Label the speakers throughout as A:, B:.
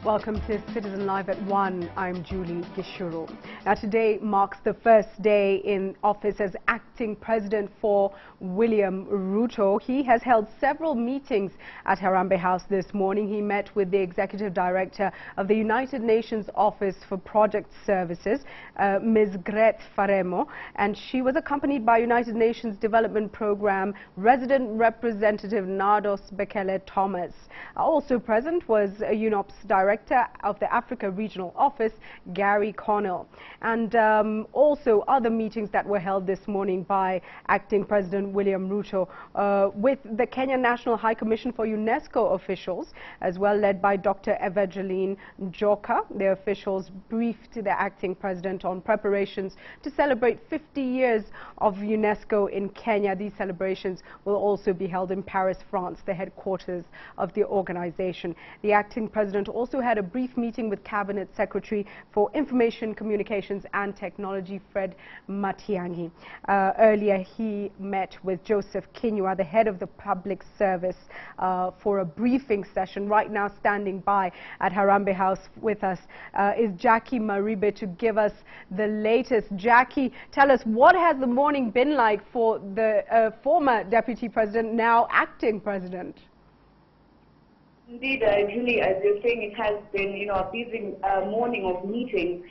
A: Welcome to Citizen Live at 1. I'm Julie Gishuru. Now today marks the first day in office as acting president for William Ruto. He has held several meetings at Harambee House this morning. He met with the executive director of the United Nations Office for Project Services, Ms. Gret Faremo, and she was accompanied by United Nations Development Program Resident Representative Nardos Bekele Thomas. Also present was UNOPS Director of the Africa Regional Office, Gary Connell. And also other meetings that were held this morning by Acting President William Ruto with the Kenya National High Commission for UNESCO officials, as well led by Dr. Evangeline Joka. The officials briefed the Acting President on preparations to celebrate 50 years of UNESCO in Kenya. These celebrations will also be held in Paris, France, the headquarters of the organization. The Acting President also had a brief meeting with Cabinet Secretary for Information, Communications and Technology, Fred Matiang'i. Earlier, he met with Joseph Kenyatta, the head of the public service, for a briefing session. Right now, standing by at Harambee House with us is Jackie Maribe to give us the latest. Jackie, tell us, what has the morning been like for the former Deputy President, now Acting President?
B: Indeed, Julie, as you're saying, it has been, a busy morning of meetings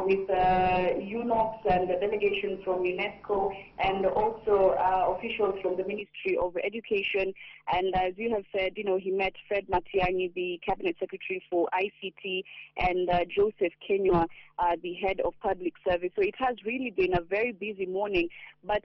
B: with UNOPS and the delegation from UNESCO, and also officials from the Ministry of Education. And as you have said, he met Fred Matiang'i, the Cabinet Secretary for ICT, and Joseph Kenyatta, the head of public service. So it has really been a very busy morning. But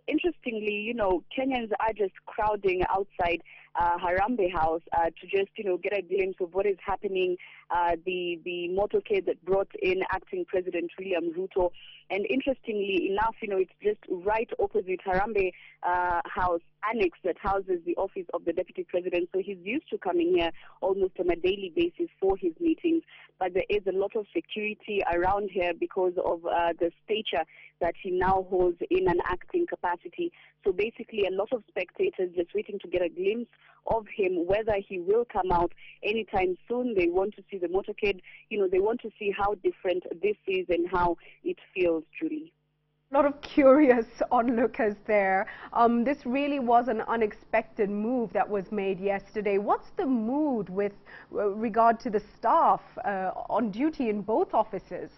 B: interestingly, Kenyans are just crowding outside Harambee House to just, get a glimpse of what is happening. The motorcade that brought in Acting President William Ruto. And interestingly enough, it's just right opposite Harambee House annex that houses the office of the Deputy President. So he's used to coming here almost on a daily basis for his meetings. But there is a lot of security around here because of the stature that he now holds in an acting capacity. So basically a lot of spectators just waiting to get a glimpse of him, whether he will come out anytime soon. They want to see the motorcade. They want to see how different this is and how it feels, Julie.
A: A lot of curious onlookers there. This really was an unexpected move that was made yesterday. What's the mood with regard to the staff on duty in both offices?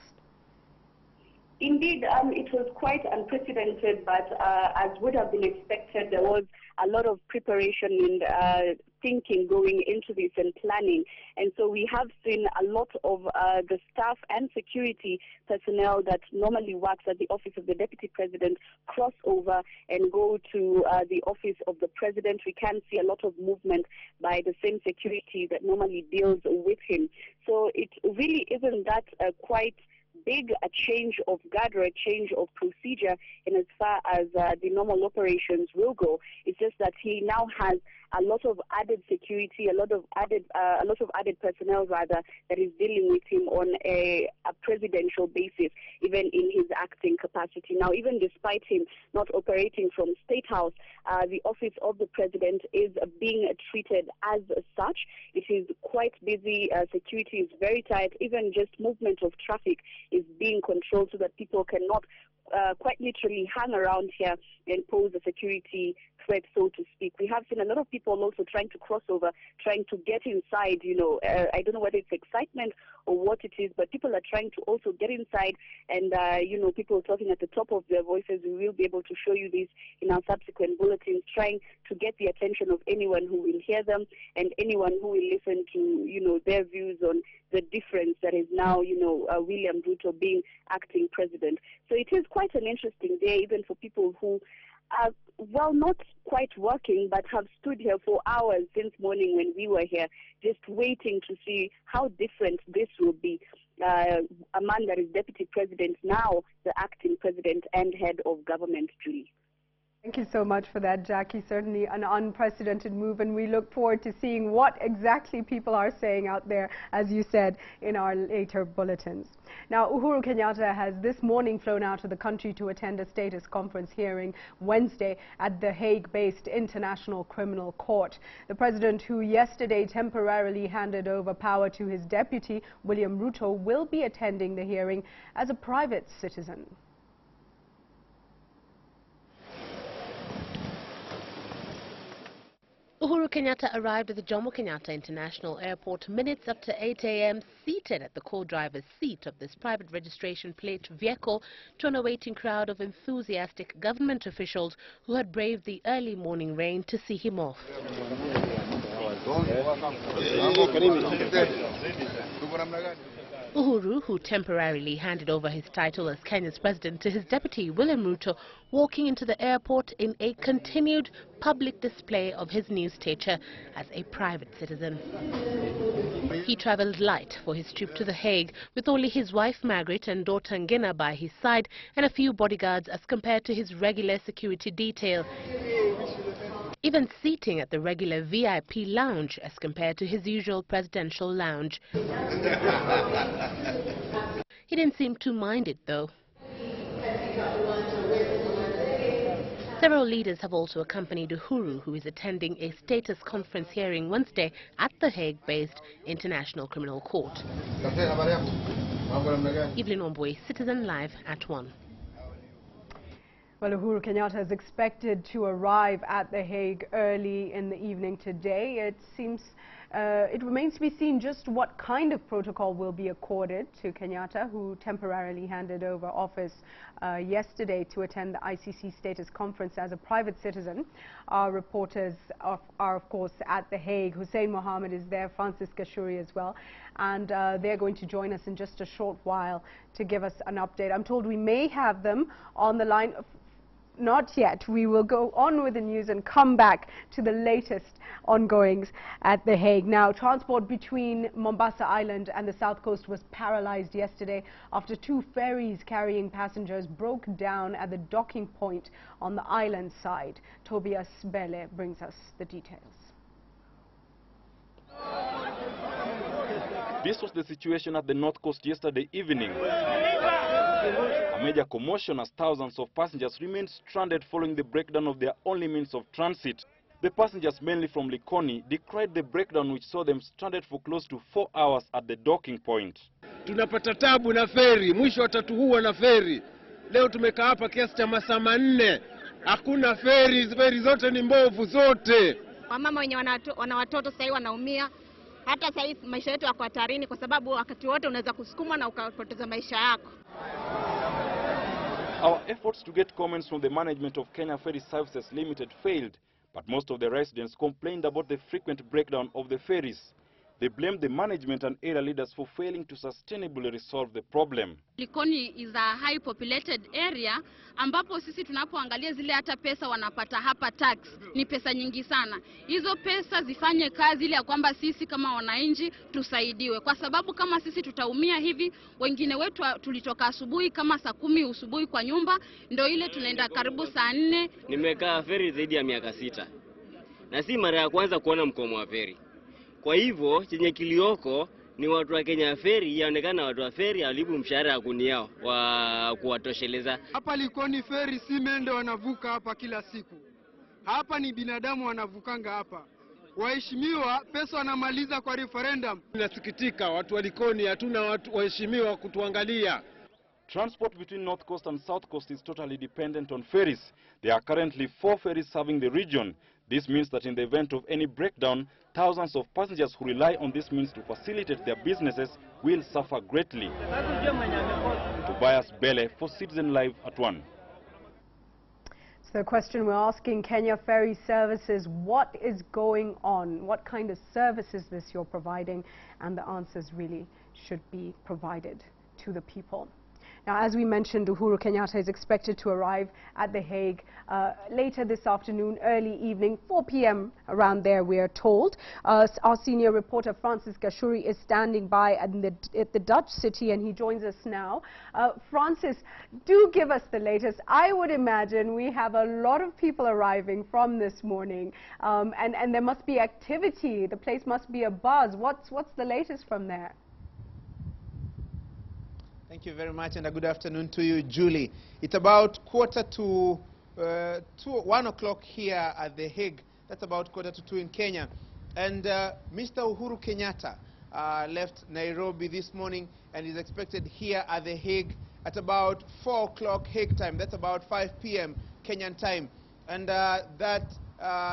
B: Indeed, it was quite unprecedented, but as would have been expected, there was a lot of preparation and thinking going into this and planning. And so we have seen a lot of the staff and security personnel that normally works at the office of the Deputy President cross over and go to the office of the President. We can see a lot of movement by the same security that normally deals with him. So it really isn't that quite big a change of guard or a change of procedure in as far as the normal operations will go. It's just that he now has a lot of added security, a lot of added personnel rather, that is dealing with him on a presidential basis, even in his acting capacity. Now, even despite him not operating from State House, the office of the president is being treated as such. It is quite busy. Security is very tight. Even just movement of traffic is being controlled so that people cannot quite literally hang around here and pose a security threat, so to speak. We have seen a lot of people also trying to cross over, trying to get inside, I don't know whether it's excitement or what it is, but people are trying to also get inside and, people talking at the top of their voices. We will be able to show you this in our subsequent bulletins, trying to get the attention of anyone who will hear them and anyone who will listen to, their views on the difference that is now, William Ruto being acting president. So it is quite an interesting day, even for people who are, not quite working, but have stood here for hours since morning when we were here, just waiting to see how different this will be. A man that is Deputy President, now the acting president and head of government, Julie.
A: Thank you so much for that, Jackie. Certainly an unprecedented move, and we look forward to seeing what exactly people are saying out there, as you said, in our later bulletins. Now, Uhuru Kenyatta has this morning flown out of the country to attend a status conference hearing Wednesday at the Hague-based International Criminal Court. The president, who yesterday temporarily handed over power to his deputy, William Ruto, will be attending the hearing as a private citizen.
C: Uhuru Kenyatta arrived at the Jomo Kenyatta International Airport minutes after 8 a.m. seated at the co-driver's seat of this private registration plate vehicle to an awaiting crowd of enthusiastic government officials who had braved the early morning rain to see him off. Uhuru, who temporarily handed over his title as Kenya's president to his deputy William Ruto, walking into the airport in a continued public display of his new stature as a private citizen. He travelled light for his trip to The Hague, with only his wife Margaret and daughter Ngina by his side and a few bodyguards as compared to his regular security detail. Even seating at the regular VIP lounge as compared to his usual presidential lounge. He didn't seem to mind it, though. Several leaders have also accompanied Uhuru, who is attending a status conference hearing Wednesday at the Hague-based International Criminal Court. Evelyn Ombwe, Citizen Live at 1.
A: Well, Uhuru Kenyatta is expected to arrive at The Hague early in the evening today. It remains to be seen just what kind of protocol will be accorded to Kenyatta, who temporarily handed over office yesterday to attend the ICC status conference as a private citizen. Our reporters are of course at The Hague. Hussein Mohammed is there, Francis Gashuri as well, and they're going to join us in just a short while to give us an update. I'm told we may have them on the line. Not yet. We will go on with the news and come back to the latest ongoings at The Hague. Now, transport between Mombasa Island and the south coast was paralyzed yesterday after two ferries carrying passengers broke down at the docking point on the island side. Tobias Bele brings us the details.
D: This was the situation at the north coast yesterday evening. A major commotion as thousands of passengers remained stranded following the breakdown of their only means of transit. The passengers, mainly from Likoni, decried the breakdown, which saw them stranded for close to 4 hours at the docking point.
E: Tunapata tabu na feri, mwisho watatuua na feri. Leo tumekaa hapa kiasi cha masaa 4. Hakuna feri zote ni mbovu zote.
F: Wamama wenye wana watoto sasa wanaumia. Hata sasa maisha yetu yako hatarini kwa sababu wakati wote unaweza kusukumwa na ukapoteza maisha yako.
D: Our efforts to get comments from the management of Kenya Ferry Services Limited failed, but most of the residents complained about the frequent breakdown of the ferries. They blamed the management and area leaders for failing to sustainably resolve the problem.
G: Likoni is a high populated area ambapo sisi tunapoangalia zile hata pesa wanapata hapa tax ni pesa nyingi sana. Hizo pesa zifanye kazi ile ya kwamba sisi kama wananchi tusaidiwe, kwa sababu kama sisi tutaumia hivi, wengine wetu tulitoka asubuhi kama saa 10 asubuhi kwa nyumba, ndio ile tunaenda karibu saa 4.
H: Nimekaa feri zaidi ya miaka 6 na si mara ya kwanza kuona mkomo wa feri. Kwa hivyo chenye kilioko ni watu wa Kenya Ferry, yaonekana watu wa ferry halibu mshahara kuni yao wa kuwatosheleza.
I: Hapa Likoni ferry si mende wanavuka hapa kila siku. Hapa ni binadamu wanavukanga hapa. Waheshimiwa pesa wanamaliza kwa referendum.
E: Tunasikitika, watu wa Likoni hatuna watu waheshimiwa kutuangalia.
D: Transport between North Coast and South Coast is totally dependent on ferries. There are currently 4 ferries serving the region. This means that in the event of any breakdown, thousands of passengers who rely on this means to facilitate their businesses will suffer greatly. Tobias Bele for Citizen Live at 1.
A: So the question we're asking Kenya Ferry Services, what is going on? What kind of service is this you're providing? And the answers really should be provided to the people. Now, as we mentioned, Uhuru Kenyatta is expected to arrive at The Hague later this afternoon, early evening, 4 p.m. around there, we are told. Our senior reporter Francis Gashuri is standing by at the Dutch city, and he joins us now. Francis, do give us the latest. I would imagine we have a lot of people arriving from this morning, and there must be activity. The place must be a buzz. What's the latest from there?
J: Thank you very much, and a good afternoon to you, Julie. It's about 1 o'clock here at The Hague. That's about 1:45 in Kenya. And Mr. Uhuru Kenyatta left Nairobi this morning and is expected here at The Hague at about 4 o'clock Hague time. That's about 5 p.m. Kenyan time. And that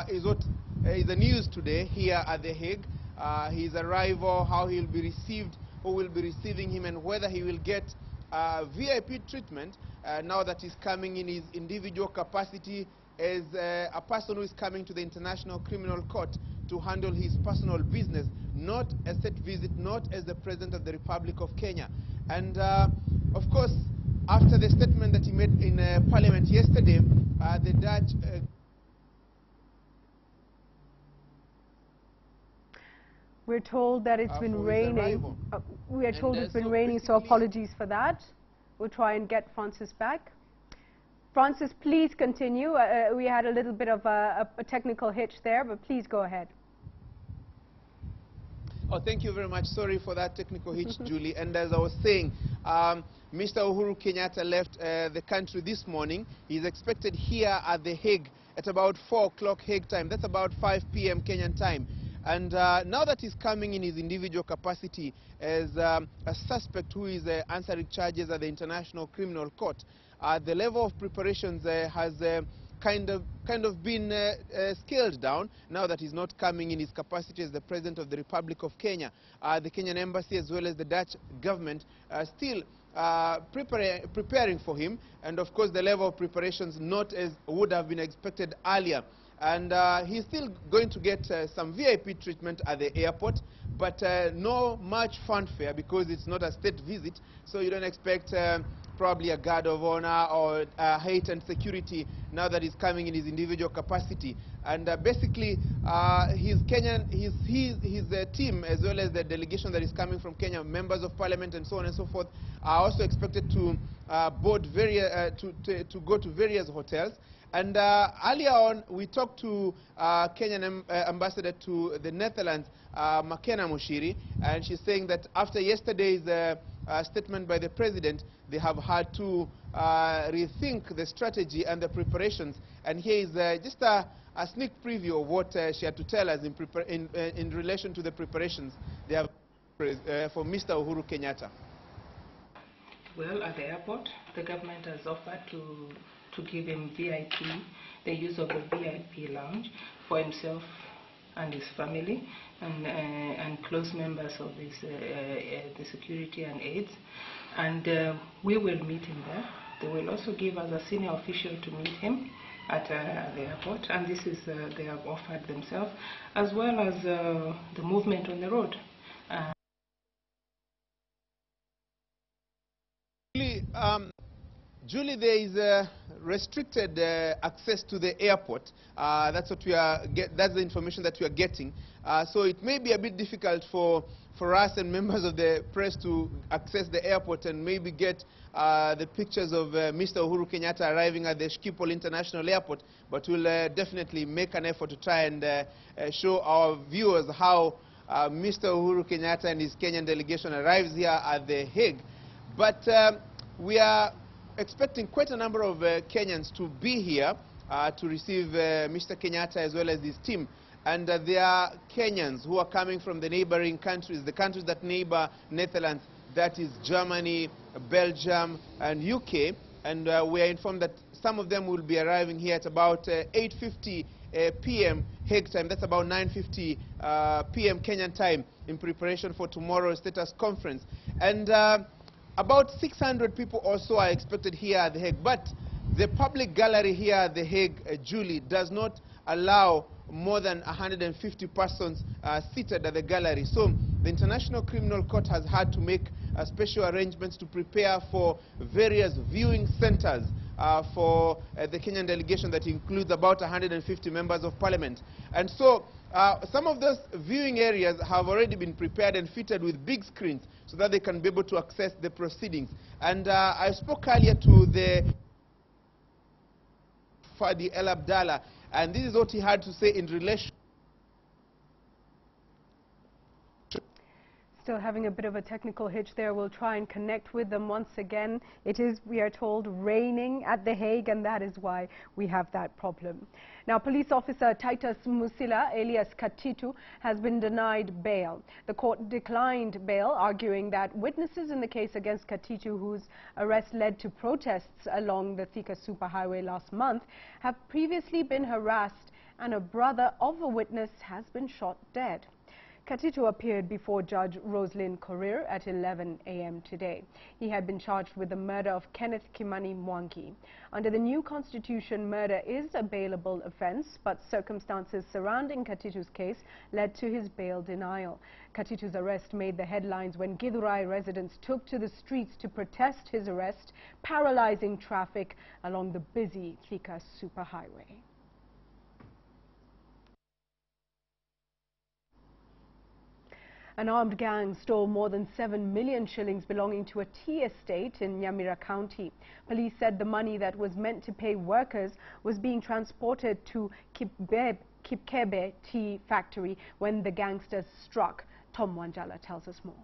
J: is what is the news today here at The Hague. His arrival, how he'll be received, who will be receiving him, and whether he will get VIP treatment now that he's coming in his individual capacity as a person who is coming to the International Criminal Court to handle his personal business, not a state visit, not as the President of the Republic of Kenya. And of course, after the statement that he made in Parliament yesterday, the Dutch
A: we're told that it's been raining. We are told it's been raining, so apologies for that. We'll try and get Francis back. Francis, please continue. We had a little bit of a technical hitch there, but please go ahead.
J: Oh, thank you very much. Sorry for that technical hitch, Julie. And as I was saying, Mr. Uhuru Kenyatta left the country this morning. He's expected here at The Hague at about 4 o'clock Hague time. That's about 5 p.m. Kenyan time. And now that he's coming in his individual capacity as a suspect who is answering charges at the International Criminal Court, the level of preparations has kind of been scaled down now that he's not coming in his capacity as the President of the Republic of Kenya. The Kenyan Embassy as well as the Dutch government are still preparing for him, and of course the level of preparations not as would have been expected earlier. And he's still going to get some VIP treatment at the airport, but no much fanfare because it's not a state visit, so you don't expect probably a guard of honor or heightened security now that he's coming in his individual capacity. And basically his team as well as the delegation that is coming from Kenya, members of parliament and so on and so forth, are also expected to board to go to various hotels. And earlier on, we talked to Kenyan ambassador to the Netherlands, Makena Mushiri, and she's saying that after yesterday's statement by the president, they have had to rethink the strategy and the preparations. And here is just a sneak preview of what she had to tell us in relation to the preparations they have for Mr. Uhuru Kenyatta.
K: Well, at the airport, the government has offered to give him VIP, the use of the VIP lounge for himself and his family and close members of his, the security and aides. And we will meet him there. They will also give us a senior official to meet him at the airport, and this is they have offered themselves, as well as the movement on the road.
J: Julie, there is restricted access to the airport. That's what that's the information that we are getting. So it may be a bit difficult for us and members of the press to access the airport and maybe get the pictures of Mr. Uhuru Kenyatta arriving at the Schiphol International Airport. But we'll definitely make an effort to try and show our viewers how Mr. Uhuru Kenyatta and his Kenyan delegation arrives here at The Hague. But we are expecting quite a number of Kenyans to be here to receive Mr. Kenyatta as well as his team. And there are Kenyans who are coming from the neighboring countries, the countries that neighbor Netherlands, that is Germany, Belgium, and UK. And we are informed that some of them will be arriving here at about 8:50 p.m. Hague time. That's about 9:50 p.m. Kenyan time in preparation for tomorrow's status conference. And about 600 people also are expected here at The Hague. But the public gallery here at The Hague, Julie, does not allow more than 150 persons seated at the gallery. So the International Criminal Court has had to make special arrangements to prepare for various viewing centers for the Kenyan delegation that includes about 150 members of parliament. And so some of those viewing areas have already been prepared and fitted with big screens so that they can be able to access the proceedings. And I spoke earlier to the Fadi El Abdallah, and this is what he had to say in relation.
A: Still having a bit of a technical hitch there. We'll try and connect with them once again. It is, we are told, raining at The Hague, and that is why we have that problem. Now, police officer Titus Musila, alias Katitu, has been denied bail. The court declined bail, arguing that witnesses in the case against Katitu, whose arrest led to protests along the Thika superhighway last month, have previously been harassed, and a brother of a witness has been shot dead. Katitu appeared before Judge Roslyn Korir at 11 a.m. today. He had been charged with the murder of Kenneth Kimani Mwangi. Under the new constitution, murder is a bailable offence, but circumstances surrounding Katitu's case led to his bail denial. Katitu's arrest made the headlines when Githurai residents took to the streets to protest his arrest, paralyzing traffic along the busy Thika superhighway. An armed gang stole more than 7 million shillings belonging to a tea estate in Nyamira County. Police said the money that was meant to pay workers was being transported to Kipkebe Tea Factory when the gangsters struck. Tom Wanjala tells us more.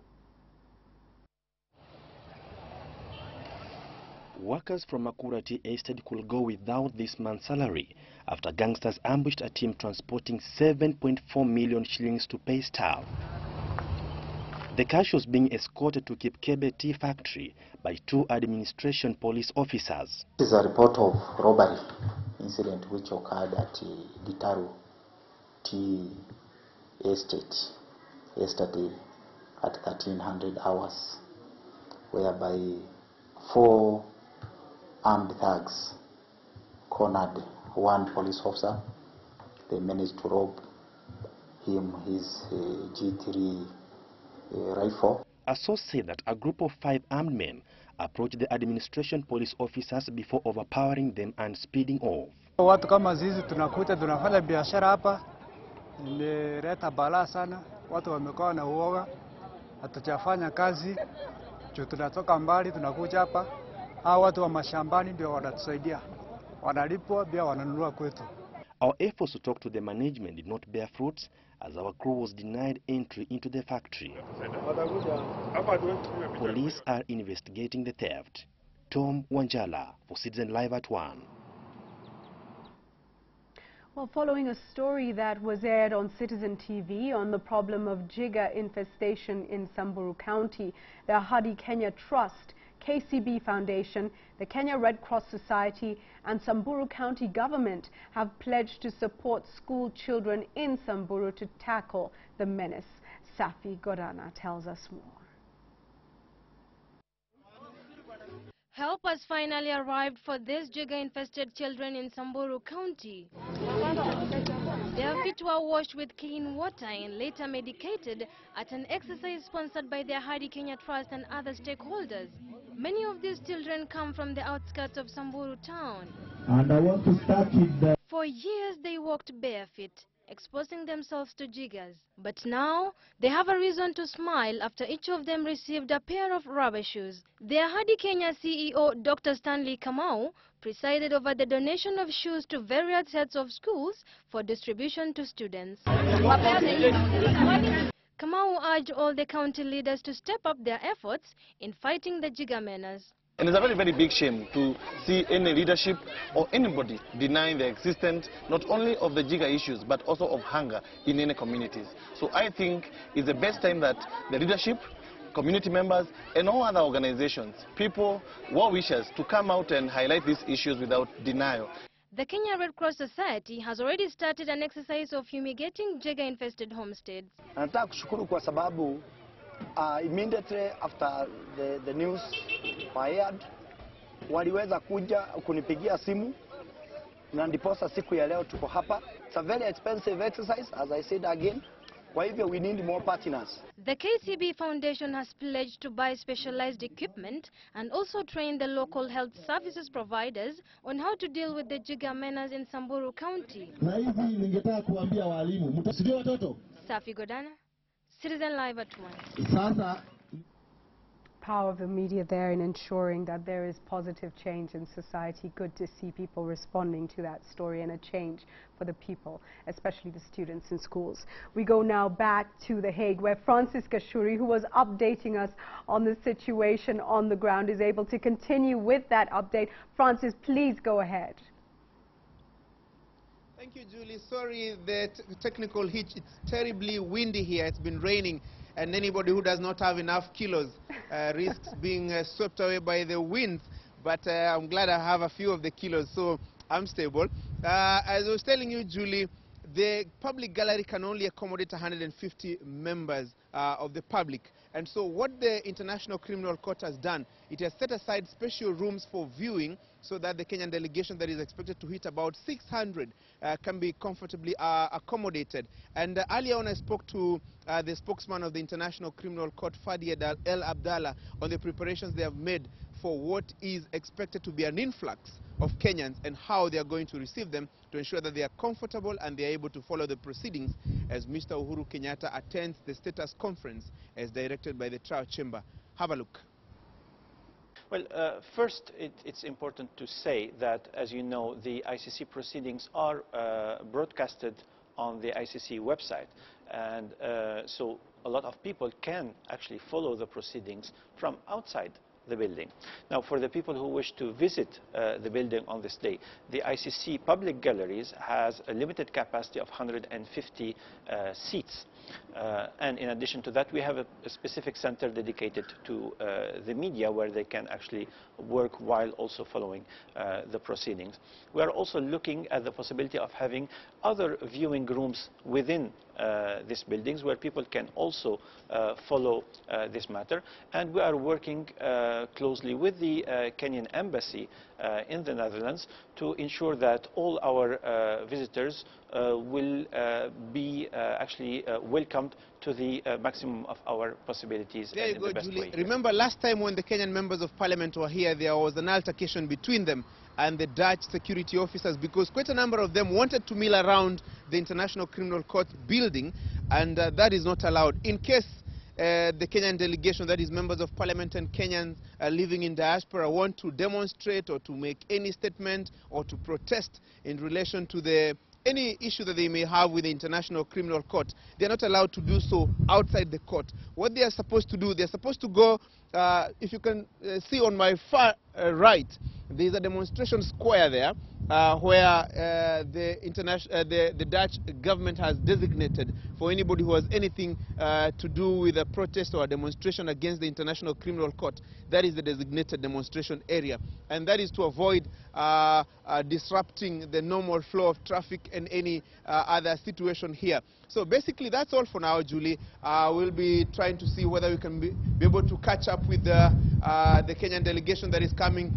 L: Workers from Makura Tea Estate could go without this month's salary after gangsters ambushed a team transporting 7.4 million shillings to pay staff. The cash was being escorted to Kipkebe Tea Factory by 2 administration police officers.
M: This is a report of robbery incident which occurred at Gitaru Tea Estate yesterday at 1300 hours, whereby 4 armed thugs cornered 1 police officer. They managed to rob him his G3 rifle.
L: A source said that a group of 5 armed men approached the administration police officers before overpowering them and speeding off.
N: Watu kama zizi tunakuta tunafanya biashara hapa, imeleta balaa sana. Watu wamekuwa na uoga, hatujafanya kazi, tunatoka mbali tunakuja hapa. Hao watu wa mashambani ndio wanatusaidia, wanalipwa pia wananunua kwetu.
L: Our efforts to talk to the management did not bear fruit as our crew was denied entry into the factory. Police are investigating the theft. Tom Wanjala for Citizen Live at 1.
A: Well, following a story that was aired on Citizen TV on the problem of Jigger infestation in Samburu County, the Hadi Kenya Trust, KCB Foundation, the Kenya Red Cross Society and Samburu County Government have pledged to support school children in Samburu to tackle the menace. Safi Godana tells us more.
O: Help has finally arrived for these Jigger-infested children in Samburu County. Their feet were washed with clean water and later medicated at an exercise sponsored by the Hadi Kenya Trust and other stakeholders. Many of these children come from the outskirts of Samburu town.
P: And I want to start with the...
O: For years they walked barefoot, exposing themselves to jiggers. But now they have a reason to smile after each of them received a pair of rubber shoes. Their Hadi Kenya CEO, Dr. Stanley Kamau, presided over the donation of shoes to various heads of schools for distribution to students. Kamau urged all the county leaders to step up their efforts in fighting the jigger menace.
Q: And it's a very, very big shame to see any leadership or anybody denying the existence not only of the jigger issues but also of hunger in any communities. So I think it's the best time that the leadership, community members and all other organizations, people, well-wishers to come out and highlight these issues without denial.
O: The Kenya Red Cross Society has already started an exercise of fumigating jigger-infested homesteads.
R: Nataka kushukuru kwa sababu immediately after the news aired, waliweza kuja kunipigia simu na ndiposa siku ya leo tuko hapa. It's a very expensive exercise, as I said again. Kwa hivyo we need more partners.
O: The KCB Foundation has pledged to buy specialized equipment and also train the local health services providers on how to deal with the Jigger menace in Samburu County.
P: Na hizi ningetaka kuambia walimu, mtasidia watoto.
O: Safi Godana, Citizen Live at 1.
P: Sasa
A: Power of the media there in ensuring that there is positive change in society. Good to see people responding to that story and a change for the people, especially the students in schools. We go now back to The Hague, where Francis Kashuri, who was updating us on the situation on the ground, is able to continue with that update. Francis, please go ahead.
J: Thank you, Julie. Sorry, the technical hitch. It's terribly windy here. It's been raining. And anybody who does not have enough kilos risks being swept away by the winds. But I'm glad I have a few of the kilos, so I'm stable. As I was telling you, Julie, the public gallery can only accommodate 150 members of the public. And so what the International Criminal Court has done, it has set aside special rooms for viewing so that the Kenyan delegation that is expected to hit about 600 can be comfortably accommodated. And earlier on I spoke to the spokesman of the International Criminal Court, Fadi El Abdallah, on the preparations they have made for what is expected to be an influx of Kenyans and how they are going to receive them to ensure that they are comfortable and they are able to follow the proceedings as Mr. Uhuru Kenyatta attends the status conference as directed by the trial chamber. Have a look.
S: Well, first, it's important to say that, as you know, the ICC proceedings are broadcasted on the ICC website. And so a lot of people can actually follow the proceedings from outside the building. Now, for the people who wish to visit the building on this day, the ICC public galleries has a limited capacity of 150 seats. And in addition to that, we have a specific center dedicated to the media where they can actually work while also following the proceedings. We are also looking at the possibility of having other viewing rooms within these buildings where people can also follow this matter. And we are working closely with the Kenyan embassy in the Netherlands to ensure that all our visitors will be actually welcomed to the maximum of our possibilities.
J: There you
S: in
J: go,
S: the best
J: Julie.
S: way.
J: Remember last time when the Kenyan members of parliament were here, there was an altercation between them and the Dutch security officers because quite a number of them wanted to mill around the International Criminal Court building, and that is not allowed. In case the Kenyan delegation, that is members of parliament and Kenyans living in diaspora, want to demonstrate or to make any statement or to protest in relation to any issue that they may have with the International Criminal Court, they are not allowed to do so outside the court. What they are supposed to do, they are supposed to go, if you can see on my far right, there is a demonstration square there where the Dutch government has designated for anybody who has anything to do with a protest or a demonstration against the International Criminal Court. That is the designated demonstration area, and that is to avoid disrupting the normal flow of traffic and any other situation here. So basically that's all for now, Julie. We'll be trying to see whether we can be able to catch up with the Kenyan delegation that is coming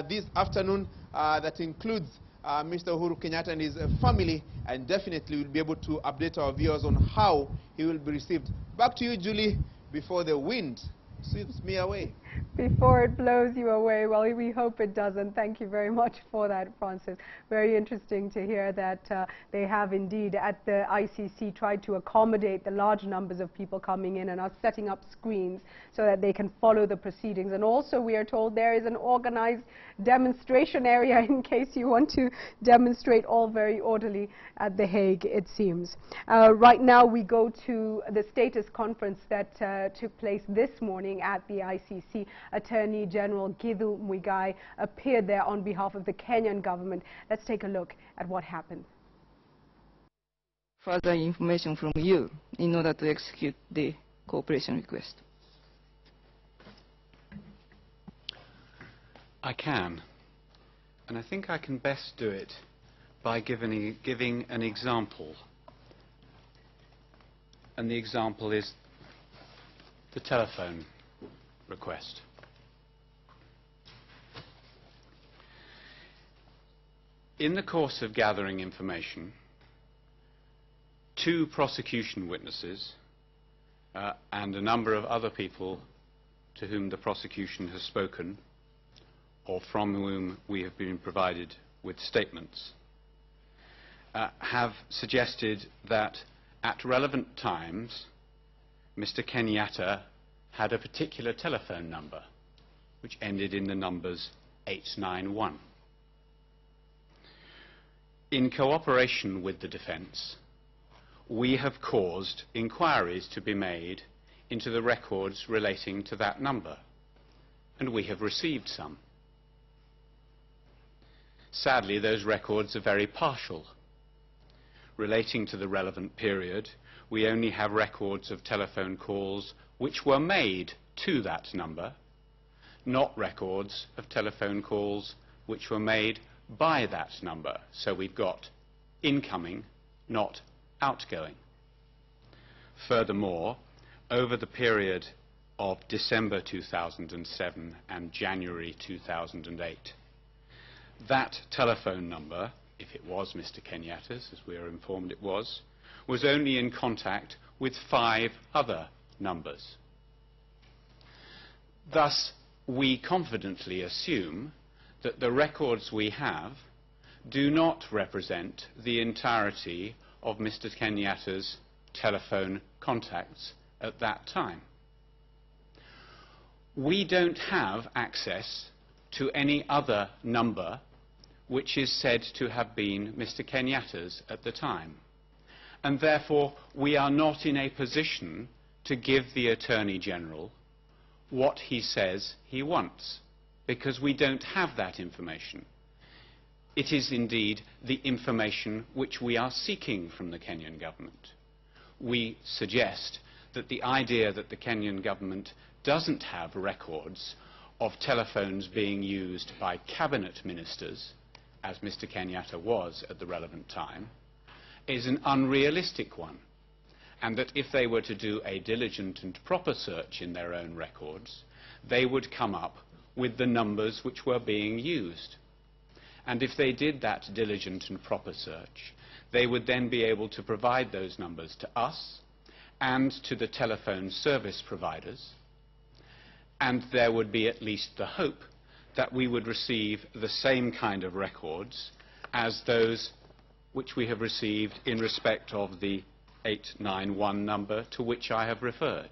J: this afternoon, that includes Mr. Uhuru Kenyatta and his family, and definitely we'll be able to update our viewers on how he will be received. Back to you, Julie, before the wind sweeps me away.
A: Before it blows you away. Well, we hope it doesn't. Thank you very much for that, Francis. Very interesting to hear that they have indeed at the ICC tried to accommodate the large numbers of people coming in and are setting up screens so that they can follow the proceedings. And also we are told there is an organized demonstration area in case you want to demonstrate, all very orderly at The Hague, it seems. Right now we go to the status conference that took place this morning at the ICC. Attorney General Githu Muigai appeared there on behalf of the Kenyan government. Let's take a look at what happened.
T: Further information from you in order to execute the cooperation request.
U: I can, and I think I can best do it by giving an example. And the example is the telephone request. In the course of gathering information, 2 prosecution witnesses and a number of other people to whom the prosecution has spoken or from whom we have been provided with statements have suggested that at relevant times Mr. Kenyatta had a particular telephone number which ended in the numbers 891. In cooperation with the defence, we have caused inquiries to be made into the records relating to that number, and we have received some. Sadly, those records are very partial. Relating to the relevant period, we only have records of telephone calls which were made to that number, not records of telephone calls which were made by that number. So we've got incoming, not outgoing. Furthermore, over the period of December 2007 and January 2008, that telephone number, if it was Mr. Kenyatta's, as we are informed it was only in contact with 5 other numbers. Thus, we confidently assume that the records we have do not represent the entirety of Mr. Kenyatta's telephone contacts at that time. We don't have access to any other number which is said to have been Mr. Kenyatta's at the time, and therefore we are not in a position to give the Attorney General what he says he wants, because we don't have that information. It is indeed the information which we are seeking from the Kenyan government. We suggest that the idea that the Kenyan government doesn't have records of telephones being used by cabinet ministers, as Mr. Kenyatta was at the relevant time, is an unrealistic one, and that if they were to do a diligent and proper search in their own records, they would come up with the numbers which were being used. And if they did that diligent and proper search, they would then be able to provide those numbers to us and to the telephone service providers, and there would be at least the hope that we would receive the same kind of records as those which we have received in respect of the 891 number to which I have referred.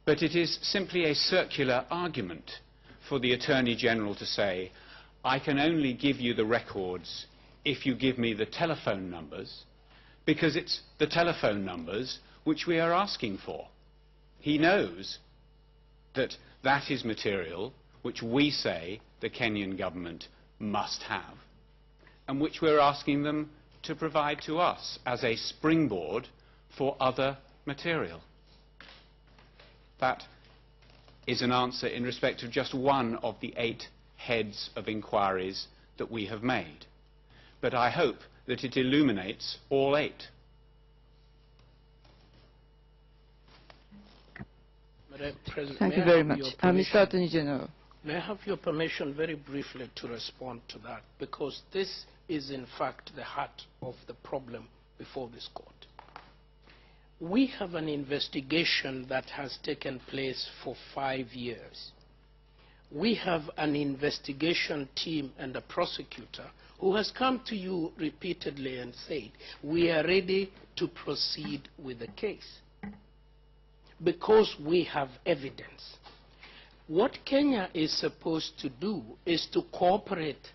U: But it is simply a circular argument for the Attorney General to say, I can only give you the records if you give me the telephone numbers, because it's the telephone numbers which we are asking for. He knows that that is material which we say the Kenyan government must have, and which we're asking them to provide to us as a springboard for other material. That is an answer in respect of just one of the 8 heads of inquiries that we have made. But I hope that it illuminates all 8.
B: Madam President,
T: Thank you very much. Mr. Attorney General.
B: May I have your permission very briefly to respond to that, because this is in fact the heart of the problem before this court. We have an investigation that has taken place for 5 years. We have an investigation team and a prosecutor who has come to you repeatedly and said, we are ready to proceed with the case because we have evidence. What Kenya is supposed to do is to cooperate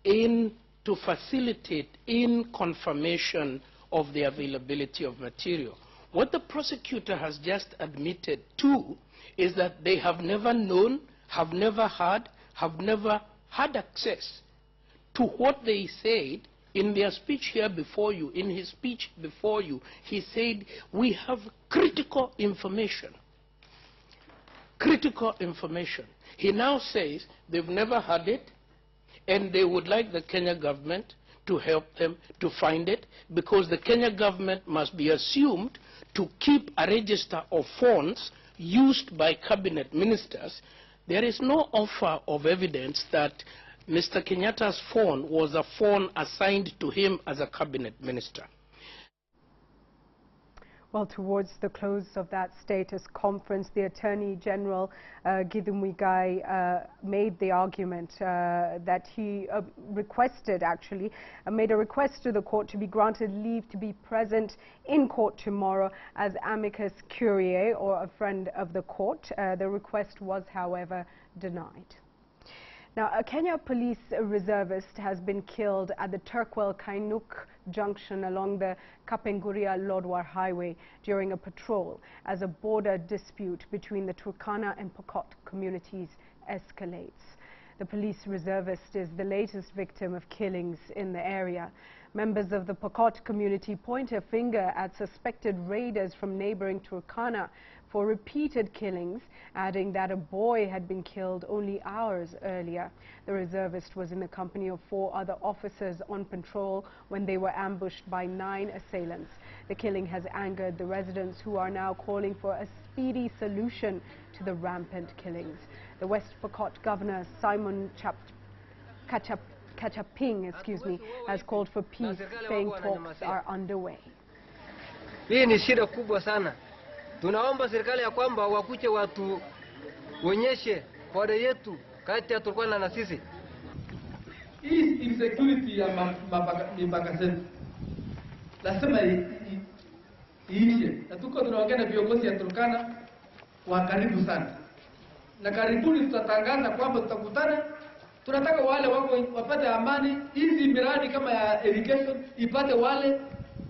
B: to facilitate in confirmation of the availability of material. What the prosecutor has just admitted to is that they have never known, have never had access to what they said in their speech here before you. In his speech before you, he said, we have critical information. Critical information. He now says they've never had it, and they would like the Kenya government to help them to find it, because the Kenya government must be assumed to keep a register of phones used by cabinet ministers. There is no offer of evidence that Mr. Kenyatta's phone was a phone assigned to him as a cabinet minister.
A: Well, towards the close of that status conference, the Attorney General, Githu Muigai, made the argument that he made a request to the court to be granted leave to be present in court tomorrow as amicus curiae, or a friend of the court. The request was, however, denied. Now, a Kenya police reservist has been killed at the Turkwel-Kainuk junction along the Kapenguria-Lodwar highway during a patrol as a border dispute between the Turkana and Pokot communities escalates. The police reservist is the latest victim of killings in the area. Members of the Pokot community point a finger at suspected raiders from neighboring Turkana for repeated killings, adding that a boy had been killed only hours earlier. The reservist was in the company of 4 other officers on patrol when they were ambushed by 9 assailants. The killing has angered the residents, who are now calling for a speedy solution to the rampant killings. The West Pokot Governor Simon Kachaping, has called for peace, saying talks are underway.
C: Hii ni shida kubwa sana. Tunaomba serikali ya kwamba wakuche watu onyeshe bora yetu kati ya Turkana na sisi.
V: Hii insecurity ya mipaka zetu lazima iishe, na tuko tunaongea na viongozi ya Turkana wa karibu sana, na karibuni tutatangaza kwamba tutakutana. Tunataka wale wako wapate amani, hizi miradi kama ya irrigation ipate wale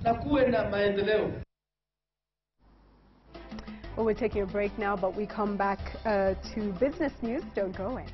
V: na kuwe na maendeleo.
A: Well, we're taking a break now, but we come back to business news. Don't go away.